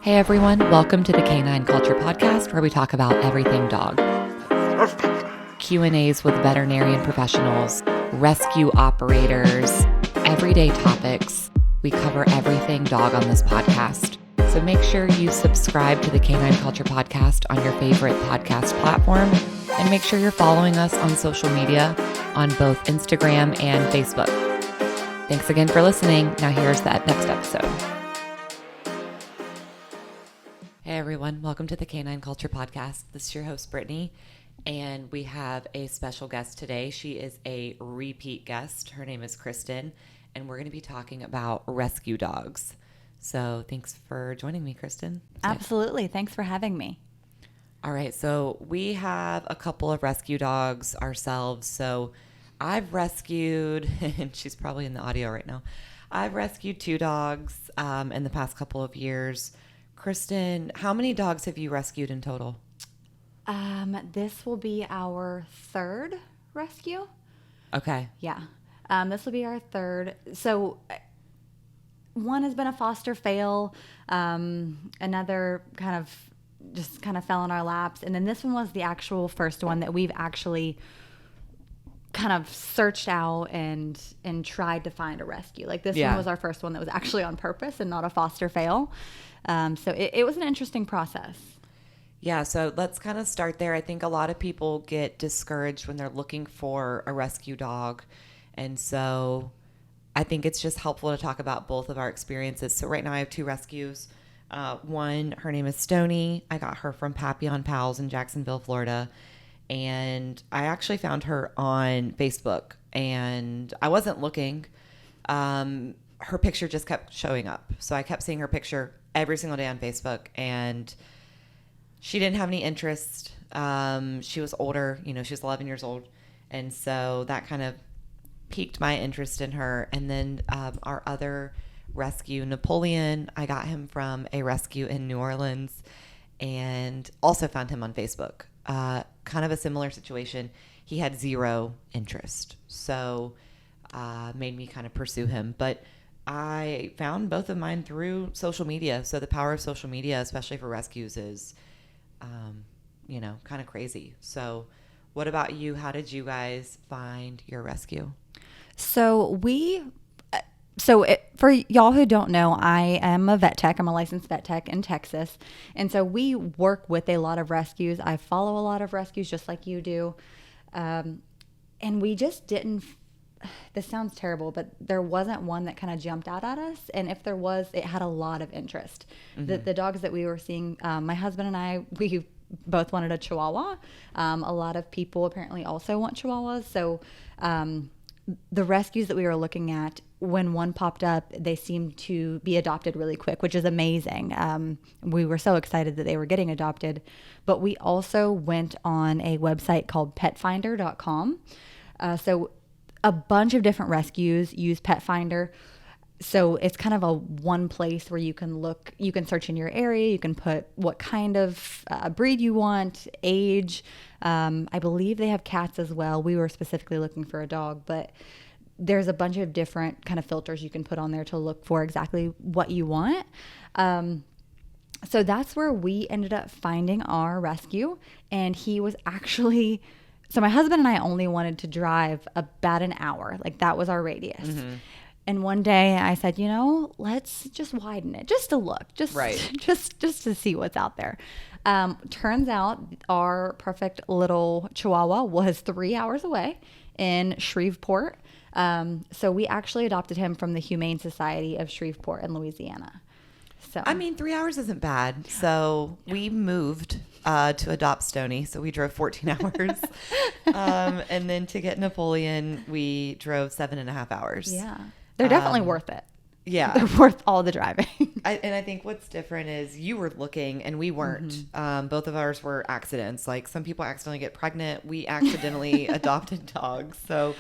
Hey everyone, welcome to the Canine Culture Podcast, where we talk about everything dog. Q&As with veterinarian professionals, rescue operators, everyday topics. We cover everything dog on this podcast. So make sure you subscribe to the Canine Culture Podcast on your favorite podcast platform, and make sure you're following us on social media on both Instagram and Facebook. Thanks again for listening. Now here's that next episode. Hey everyone, welcome to the Canine Culture Podcast. This is your host, Brittany, and we have a special guest today. She is a repeat guest. Her name is Krystin, and we're going to be talking about rescue dogs. So thanks for joining me, Krystin. Absolutely. Thanks for having me. All right, so we have a couple of rescue dogs ourselves. So I've rescued, and she's probably in the audio right now, I've rescued 2 dogs in the past couple of years. Krystin, how many dogs have you rescued in total? This will be our 3rd rescue. Okay. Yeah. This will be our 3rd. So one has been a foster fail. Another kind of fell in our laps. And then this one was the actual first one that we've actually kind of searched out and tried to find a rescue. Like this one was our first one that was actually on purpose and not a foster fail. So it was an interesting process. Yeah, so let's kind of start there. I think a lot of people get discouraged when they're looking for a rescue dog. And so I think it's just helpful to talk about both of our experiences. So right now I have 2 rescues. One, her name is Stoney. I got her from Papillon Pals in Jacksonville, Florida. And I actually found her on Facebook. And I wasn't looking. Her picture just kept showing up. So I kept seeing her picture every single day on Facebook, and she didn't have any interest. She was older, she was 11 years old. And so that kind of piqued my interest in her. And then our other rescue, Napoleon, I got him from a rescue in New Orleans and also found him on Facebook. Kind of a similar situation. He had 0 interest. So made me kind of pursue him. But I found both of mine through social media. So the power of social media, especially for rescues, is, kind of crazy. So what about you? How did you guys find your rescue? So for y'all who don't know, I am a vet tech. I'm a licensed vet tech in Texas. And so we work with a lot of rescues. I follow a lot of rescues just like you do. And we just didn't, this sounds terrible, but there wasn't one that kind of jumped out at us. And if there was, it had a lot of interest. Mm-hmm. The dogs that we were seeing, my husband and I, we both wanted a Chihuahua. A lot of people apparently also want Chihuahuas. So the rescues that we were looking at, when one popped up, they seemed to be adopted really quick, which is amazing. We were so excited that they were getting adopted. But we also went on a website called petfinder.com. So a bunch of different rescues use Pet Finder. So it's kind of a one place where you can look, you can search in your area, you can put what kind of breed you want, age. I believe they have cats as well. We were specifically looking for a dog, but there's a bunch of different kind of filters you can put on there to look for exactly what you want. So that's where we ended up finding our rescue. And he was actually, so my husband and I only wanted to drive about an hour. Like that was our radius. Mm-hmm. And one day I said, let's just widen it just to look, just to see what's out there. Turns out our perfect little Chihuahua was 3 hours away in Shreveport. So we actually adopted him from the Humane Society of Shreveport in Louisiana. So 3 hours isn't bad. So we moved to adopt Stoney. So we drove 14 hours. And then to get Napoleon, we drove 7.5 hours. Yeah. They're definitely worth it. Yeah. They're worth all the driving. And I think what's different is you were looking and we weren't. Mm-hmm. Both of ours were accidents. Like some people accidentally get pregnant. We accidentally adopted dogs. So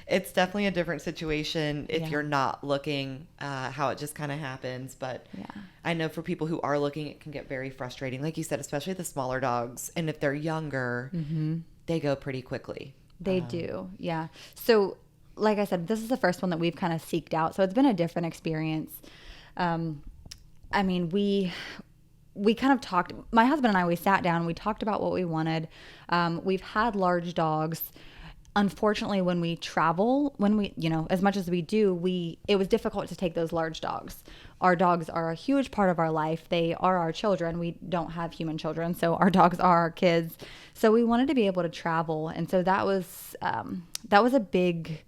it's definitely a different situation if you're not looking, how it just kind of happens. But I know for people who are looking, it can get very frustrating. Like you said, especially the smaller dogs. And if they're younger, they go pretty quickly. They do. Yeah. So like I said, this is the first one that we've kind of seeked out. So it's been a different experience. We we kind of talked, my husband and I, we sat down, we talked about what we wanted. We've had large dogs. Unfortunately, when we travel, as much as we do, it was difficult to take those large dogs. Our dogs are a huge part of our life. They are our children. We don't have human children, so our dogs are our kids. So we wanted to be able to travel. And so that was a big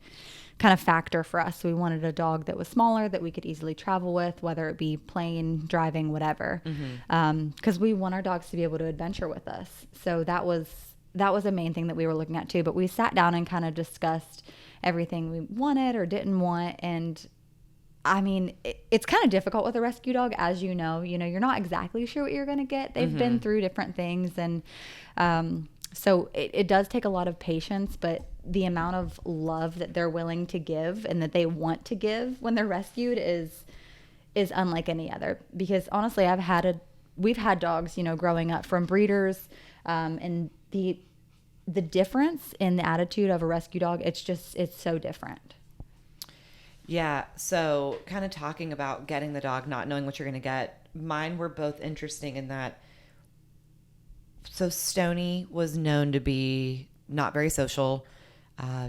kind of factor for us. We wanted a dog that was smaller, that we could easily travel with, whether it be plane, driving, whatever. Because we want our dogs to be able to adventure with us. So that was a main thing that we were looking at too. But we sat down and kind of discussed everything we wanted or didn't want. And I mean, it's kind of difficult with a rescue dog, as you know, you're not exactly sure what you're going to get. They've been through different things. And so it does take a lot of patience, but the amount of love that they're willing to give and that they want to give when they're rescued is unlike any other. Because honestly, we've had dogs, growing up from breeders, and the difference in the attitude of a rescue dog, it's so different. Yeah. So kind of talking about getting the dog, not knowing what you're going to get. Mine were both interesting in that. So Stoney was known to be not very social,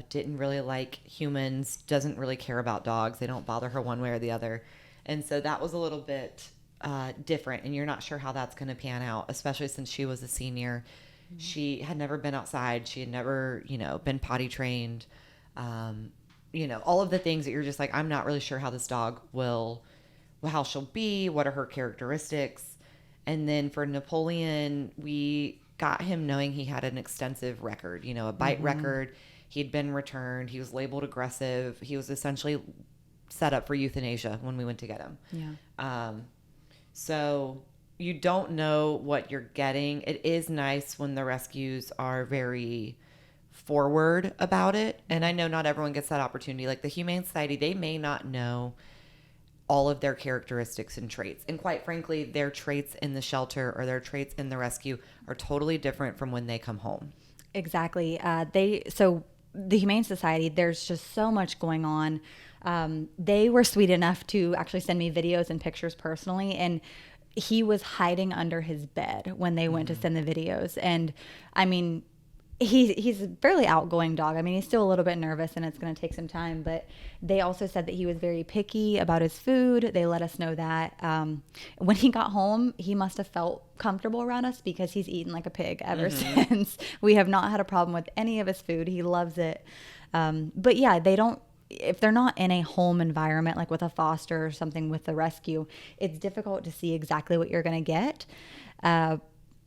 didn't really like humans, doesn't really care about dogs. They don't bother her one way or the other. And so that was a little bit different, and you're not sure how that's going to pan out, especially since she was a senior. Mm-hmm. She had never been outside. She had never, been potty trained. All of the things that you're just like, I'm not really sure how this dog how she'll be, what are her characteristics. And then for Napoleon, we got him knowing he had an extensive record, a bite record. He'd been returned. He was labeled aggressive. He was essentially set up for euthanasia when we went to get him. Yeah. So you don't know what you're getting. It is nice when the rescues are very forward about it. And I know not everyone gets that opportunity. Like the Humane Society, they may not know all of their characteristics and traits. And quite frankly, their traits in the shelter or their traits in the rescue are totally different from when they come home. Exactly. So the Humane Society, there's just so much going on. They were sweet enough to actually send me videos and pictures personally. And he was hiding under his bed when they went to send the videos. And I mean, he's a fairly outgoing dog. I mean, he's still a little bit nervous and it's going to take some time, but they also said that he was very picky about his food. They let us know that when he got home, he must have felt comfortable around us because he's eaten like a pig ever since. We have not had a problem with any of his food. He loves it. But yeah, if they're not in a home environment, like with a foster or something with the rescue, it's difficult to see exactly what you're going to get.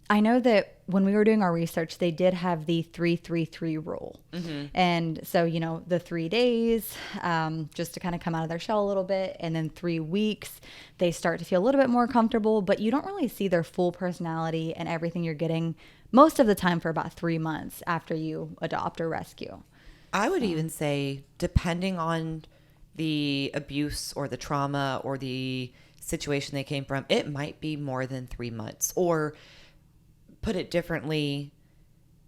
I know that when we were doing our research, they did have the 3-3-3 rule. And so, the 3 days, just to kind of come out of their shell a little bit. And then 3 weeks, they start to feel a little bit more comfortable, but you don't really see their full personality and everything you're getting most of the time for about 3 months after you adopt or rescue. I would even say, depending on the abuse or the trauma or the situation they came from, it might be more than 3 months. Or put it differently,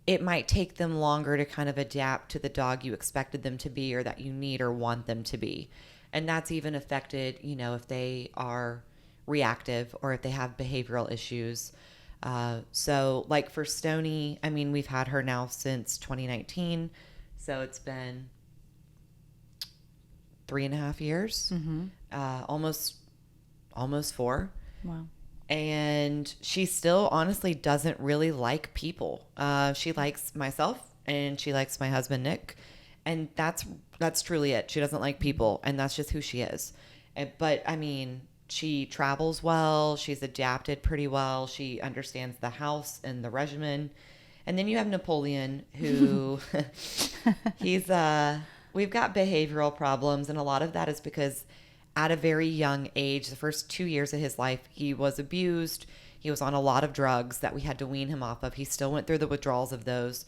it might take them longer to kind of adapt to the dog you expected them to be or that you need or want them to be. And that's even affected, if they are reactive or if they have behavioral issues. So like for Stoney, I mean, we've had her now since 2019. So it's been 3.5 years, almost 4. Wow. And she still honestly doesn't really like people. She likes myself and she likes my husband, Nick. And that's truly it. She doesn't like people, and that's just who she is. But I mean, she travels well. She's adapted pretty well. She understands the house and the regimen. And then you have Napoleon, who we've got behavioral problems. And a lot of that is because at a very young age, the first 2 years of his life, he was abused. He was on a lot of drugs that we had to wean him off of. He still went through the withdrawals of those.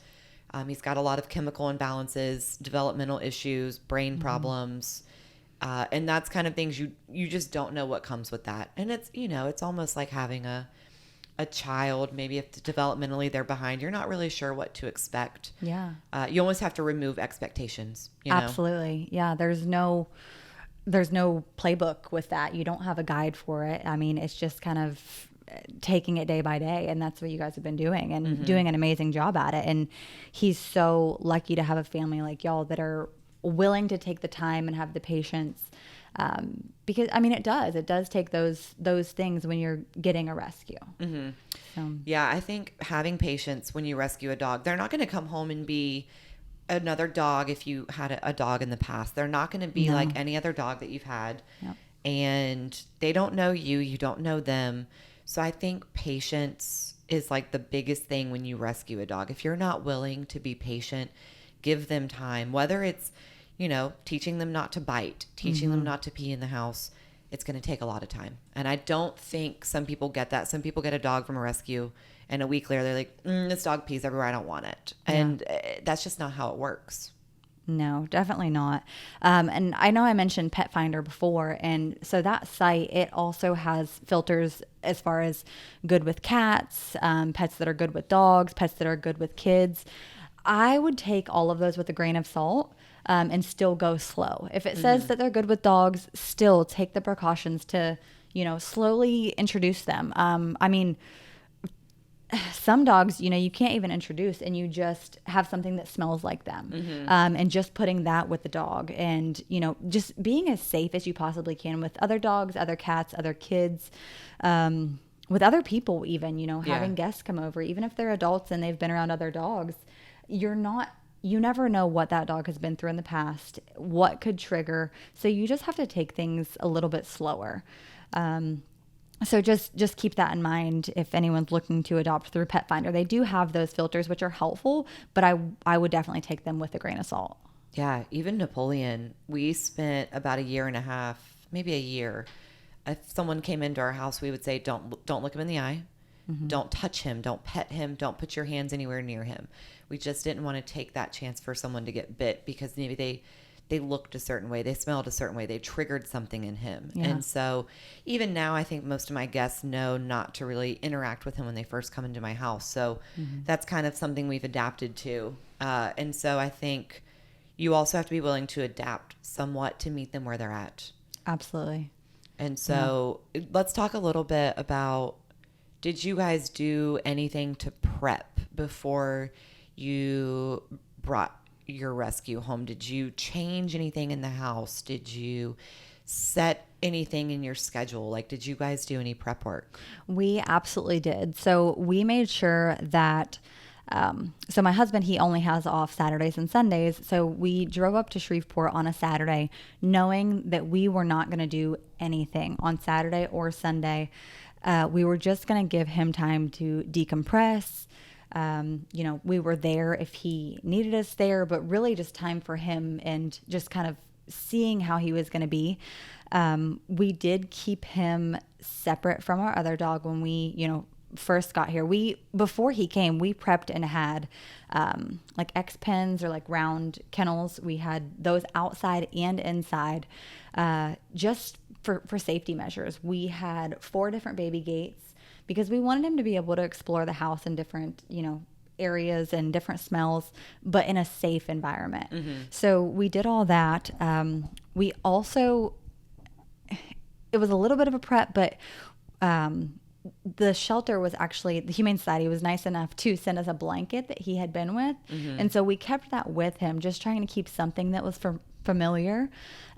He's got a lot of chemical imbalances, developmental issues, brain problems. And that's kind of things you just don't know what comes with that. And it's almost like having a child. Maybe if developmentally they're behind, you're not really sure what to expect. Yeah. You almost have to remove expectations. Absolutely. Yeah. There's no playbook with that. You don't have a guide for it. I mean, it's just kind of taking it day by day. And that's what you guys have been doing and doing an amazing job at it. And he's so lucky to have a family like y'all that are willing to take the time and have the patience. Because I mean, it does take those things when you're getting a rescue. So. Yeah. I think having patience when you rescue a dog, they're not going to come home and be another dog. If you had a dog in the past, they're not going to be like any other dog that you've had. Yep. And they don't know you, you don't know them. So I think patience is like the biggest thing when you rescue a dog. If you're not willing to be patient, give them time, whether it's, teaching them not to bite, teaching them not to pee in the house. It's going to take a lot of time. And I don't think some people get that. Some people get a dog from a rescue and a week later they're like, this dog pees everywhere. I don't want it. Yeah. And that's just not how it works. No, definitely not. And I know I mentioned Pet Finder before. And so that site, it also has filters as far as good with cats, pets that are good with dogs, pets that are good with kids. I would take all of those with a grain of salt. And still go slow. If it says that they're good with dogs, still take the precautions to, slowly introduce them. I mean, some dogs, you can't even introduce and you just have something that smells like them. And just putting that with the dog and, just being as safe as you possibly can with other dogs, other cats, other kids, with other people even, having guests come over, even if they're adults and they've been around other dogs, you never know what that dog has been through in the past, what could trigger. So you just have to take things a little bit slower. So just keep that in mind if anyone's looking to adopt through Pet Finder. They do have those filters, which are helpful, but I would definitely take them with a grain of salt. Yeah, even Napoleon, we spent about a year and a half, maybe a year. If someone came into our house, we would say, don't look him in the eye. Don't touch him. Don't pet him. Don't put your hands anywhere near him. We just didn't want to take that chance for someone to get bit because maybe they looked a certain way. They smelled a certain way. They triggered something in him. Yeah. And so even now, I think most of my guests know not to really interact with him when they first come into my house. So that's kind of something we've adapted to. And so I think you also have to be willing to adapt somewhat to meet them where they're at. Absolutely. And so let's talk a little bit about, did you guys do anything to prep before you brought your rescue home? Did you change anything in the house? Did you set anything in your schedule? Like, did you guys do any prep work? We absolutely did. So we made sure that, so my husband, he only has off Saturdays and Sundays. So we drove up to Shreveport on a Saturday, knowing that we were not going to do anything on Saturday or Sunday. We were just going to give him time to decompress. We were there if he needed us there, but really just time for him and just kind of seeing how he was going to be. We did keep him separate from our other dog when we, first got here. Before he came, we prepped and had, like X pens or like round kennels. We had those outside and inside, just for safety measures. We had 4 different baby gates because we wanted him to be able to explore the house in different, areas and different smells, but in a safe environment. So we did all that. We also, it was a little bit of a prep, but, the shelter was actually, the Humane Society was nice enough to send us a blanket that he had been with. And so we kept that with him, just trying to keep something that was familiar.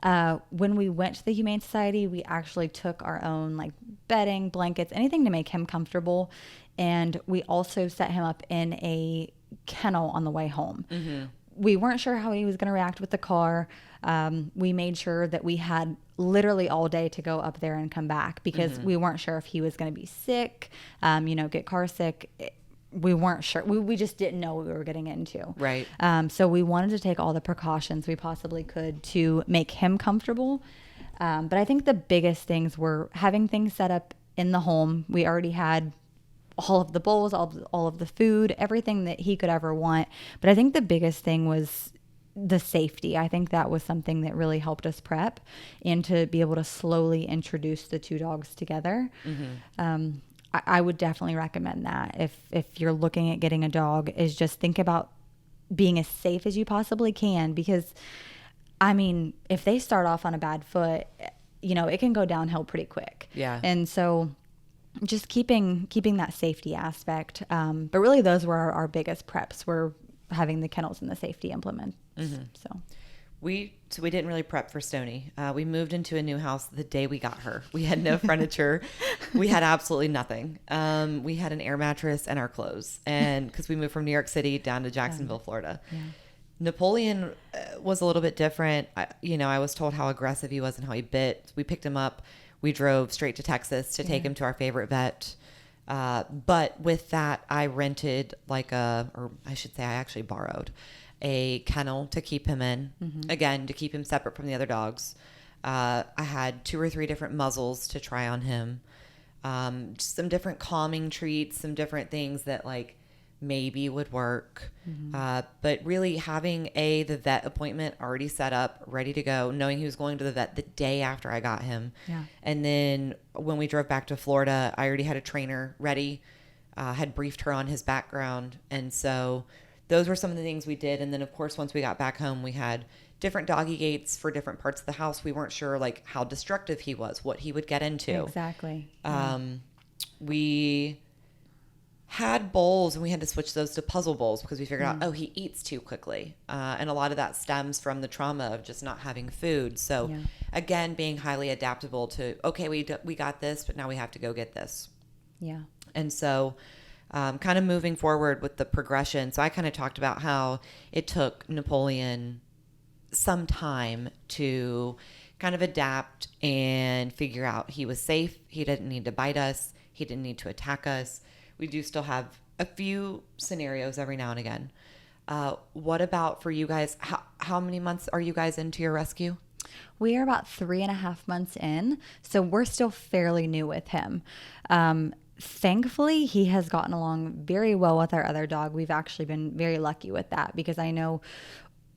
When we went to the Humane Society, we actually took our own like bedding, blankets, anything to make him comfortable. And we also set him up in a kennel on the way home. We weren't sure how he was going to react with the car. We made sure that we had literally all day to go up there and come back because we weren't sure if he was going to be sick, get car sick. We weren't sure. We just didn't know what we were getting into. Right. So we wanted to take all the precautions we possibly could to make him comfortable. But I think the biggest things were having things set up in the home. We already had all of the bowls, all of the food, everything that he could ever want. But I think the biggest thing was the safety. I think that was something that really helped us prep and to be able to slowly introduce the 2 dogs together. I would definitely recommend that. If you're looking at getting a dog, is just think about being as safe as you possibly can, because I mean, if they start off on a bad foot, it can go downhill pretty quick. Yeah. And so just keeping that safety aspect. But really those were our biggest preps, were having the kennels and the safety implement. So we didn't really prep for Stoney. We moved into a new house the day we got her. We had no furniture. We had absolutely nothing. We had an air mattress and our clothes, and because we moved from New York City down to Jacksonville, Florida. Yeah. Napoleon was a little bit different. I was told how aggressive he was and how he bit. We picked him up. We drove straight to Texas to take him to our favorite vet. But with that, I rented or I should say I actually borrowed a kennel to keep him in, again, to keep him separate from the other dogs. I had 2 or 3 different muzzles to try on him. Just some different calming treats, some different things that maybe would work. But really having the vet appointment already set up, ready to go, knowing he was going to the vet the day after I got him. Yeah. And then when we drove back to Florida, I already had a trainer ready, had briefed her on his background. And so those were some of the things we did. And then, of course, once we got back home, we had different doggy gates for different parts of the house. We weren't sure how destructive he was, what he would get into. Exactly. We had bowls, and we had to switch those to puzzle bowls because we figured out, he eats too quickly. And a lot of that stems from the trauma of just not having food. So again, being highly adaptable to, okay, we got this, but now we have to go get this. Yeah. And so kind of moving forward with the progression. So I kind of talked about how it took Napoleon some time to kind of adapt and figure out he was safe. He didn't need to bite us. He didn't need to attack us. We do still have a few scenarios every now and again. What about for you guys? How many months are you guys into your rescue? We are about 3.5 months in, so we're still fairly new with him. Thankfully, he has gotten along very well with our other dog. We've actually been very lucky with that, because I know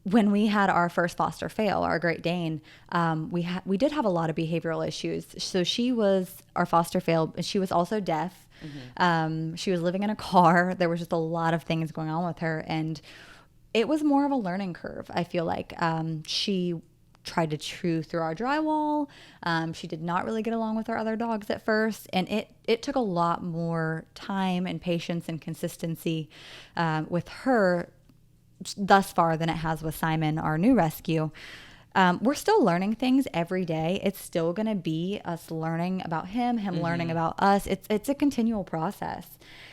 when we had our first foster fail, our Great Dane, we did have a lot of behavioral issues. So she was our foster fail. She was also deaf. She was living in a car. There was just a lot of things going on with her, and it was more of a learning curve. I feel like she tried to chew through our drywall. She did not really get along with our other dogs at first, and it took a lot more time and patience and consistency with her thus far than it has with Simon, our new rescue. We're still learning things every day. It's still going to be us learning about him learning about us. It's a continual process.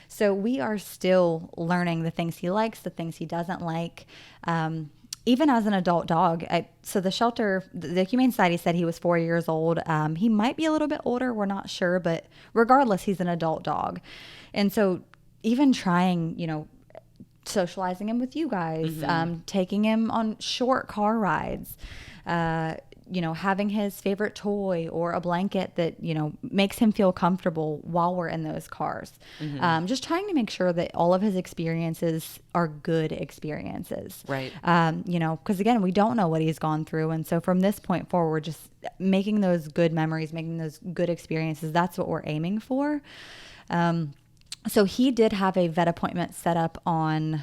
So we are still learning the things he likes, the things he doesn't like. Even as an adult dog. So the shelter, the Humane Society said he was 4 years old. He might be a little bit older. We're not sure, but regardless, he's an adult dog. And so even trying, socializing him with you guys, taking him on short car rides, having his favorite toy or a blanket that, makes him feel comfortable while we're in those cars. Just trying to make sure that all of his experiences are good experiences. Right. Because again, we don't know what he's gone through. And so from this point forward, just making those good memories, making those good experiences, that's what we're aiming for. So he did have a vet appointment set up on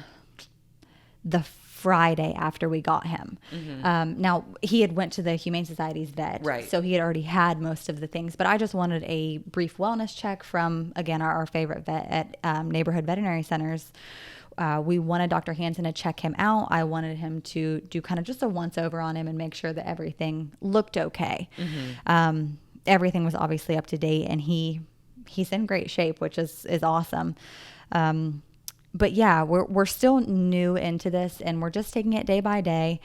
the Friday after we got him. Now, he had went to the Humane Society's vet, right? So he had already had most of the things, but I just wanted a brief wellness check from, again, our favorite vet at neighborhood veterinary centers. We wanted Dr. Hansen to check him out. I wanted him to do kind of just a once over on him and make sure that everything looked okay. Everything was obviously up to date, and he's in great shape, which is awesome. But yeah, we're still new into this, and we're just taking it day by day.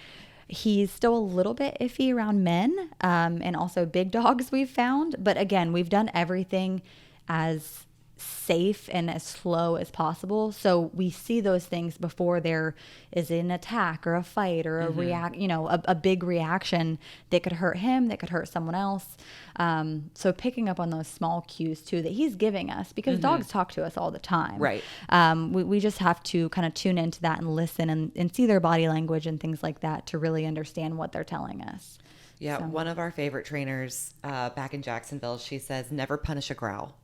He's still a little bit iffy around men, and also big dogs we've found. But again, we've done everything as safe and as slow as possible. So we see those things before there is an attack or a fight or a big reaction that could hurt him, that could hurt someone else. So picking up on those small cues too that he's giving us, because dogs talk to us all the time. Right. We just have to kind of tune into that and listen and see their body language and things like that to really understand what they're telling us. Yeah. So. One of our favorite trainers back in Jacksonville, she says, never punish a growl.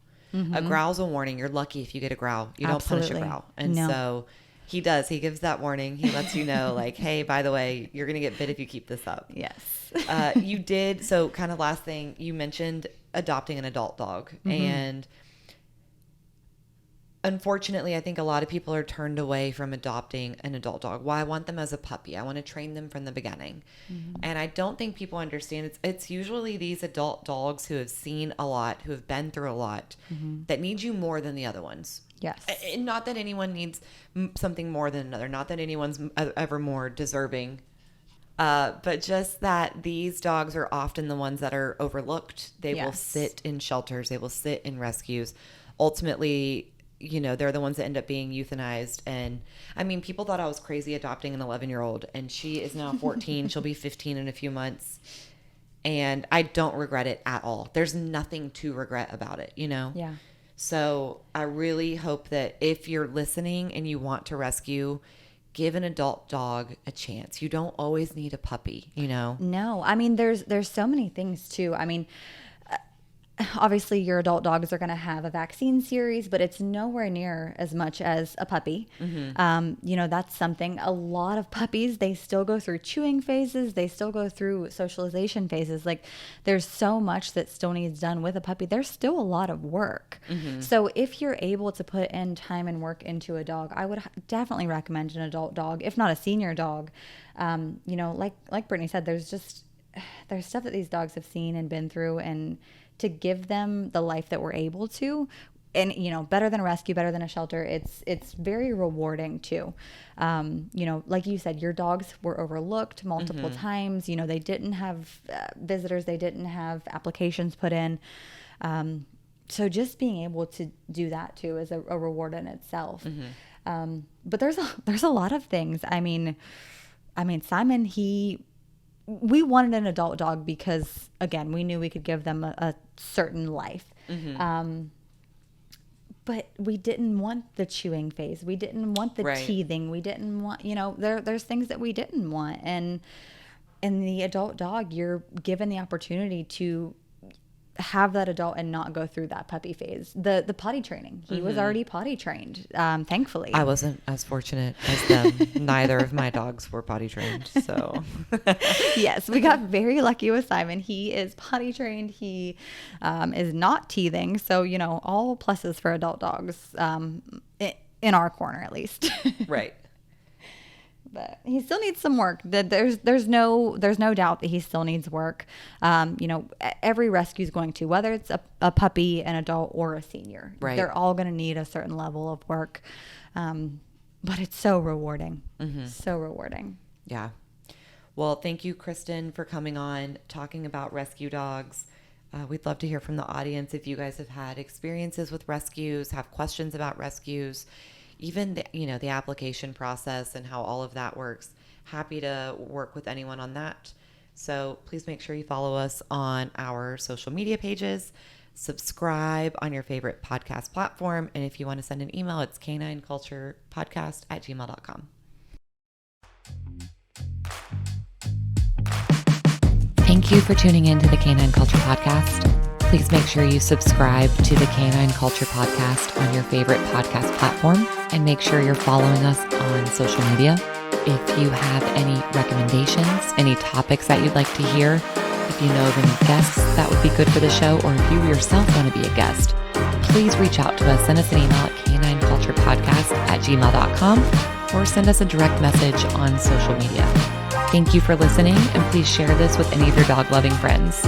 A growl's a warning. You're lucky if you get a growl. You don't punish a growl. And so he does. He gives that warning. He lets you know, hey, by the way, you're going to get bit if you keep this up. Yes. You did. So kind of last thing, you mentioned adopting an adult dog. And unfortunately, I think a lot of people are turned away from adopting an adult dog. Well, I want them as a puppy. I want to train them from the beginning. And I don't think people understand it's usually these adult dogs who have seen a lot, who have been through a lot, that need you more than the other ones. Yes. And not that anyone needs something more than another. Not that anyone's ever more deserving. But just that these dogs are often the ones that are overlooked. They will sit in shelters. They will sit in rescues. Ultimately, they're the ones that end up being euthanized. And I mean, people thought I was crazy adopting an 11-year-old, and she is now 14. She'll be 15 in a few months. And I don't regret it at all. There's nothing to regret about it, Yeah. So I really hope that if you're listening and you want to rescue, give an adult dog a chance. You don't always need a puppy, No, I mean, there's so many things too. I mean, obviously your adult dogs are going to have a vaccine series, but it's nowhere near as much as a puppy. That's something. A lot of puppies, they still go through chewing phases. They still go through socialization phases. Like, there's so much that still needs done with a puppy. There's still a lot of work. So if you're able to put in time and work into a dog, I would definitely recommend an adult dog, if not a senior dog. Like Brittany said, there's stuff that these dogs have seen and been through, and to give them the life that we're able to, and better than a rescue, better than a shelter, it's very rewarding too. Like you said, your dogs were overlooked multiple times. They didn't have visitors, they didn't have applications put in, so just being able to do that too is a reward in itself. But there's a lot of things. I mean Simon, we wanted an adult dog because, again, we knew we could give them a certain life. But we didn't want the chewing phase. We didn't want the teething. We didn't want, there's things that we didn't want. And in the adult dog, you're given the opportunity to have that adult and not go through that puppy phase. The potty training, he was already potty trained, thankfully. I wasn't as fortunate as them. Neither of my dogs were potty trained, so yes, we got very lucky with Simon. He is potty trained. He is not teething, so all pluses for adult dogs, in our corner at least. Right. But he still needs some work. There's no doubt that he still needs work. Every rescue is going to, whether it's a puppy, an adult, or a senior. Right. They're all going to need a certain level of work. But it's so rewarding. So rewarding. Yeah. Well, thank you, Krystin, for coming on, talking about rescue dogs. We'd love to hear from the audience if you guys have had experiences with rescues, have questions about rescues, even the application process and how all of that works. Happy to work with anyone on that. So please make sure you follow us on our social media pages, subscribe on your favorite podcast platform, and if you want to send an email, it's canineculturepodcast@gmail.com. Thank you for tuning in to the Canine Culture Podcast. Please make sure you subscribe to the Canine Culture Podcast on your favorite podcast platform, and make sure you're following us on social media. If you have any recommendations, any topics that you'd like to hear, if you know of any guests that would be good for the show, or if you yourself want to be a guest, please reach out to us. Send us an email at canineculturepodcast@gmail.com, or send us a direct message on social media. Thank you for listening, and please share this with any of your dog-loving friends.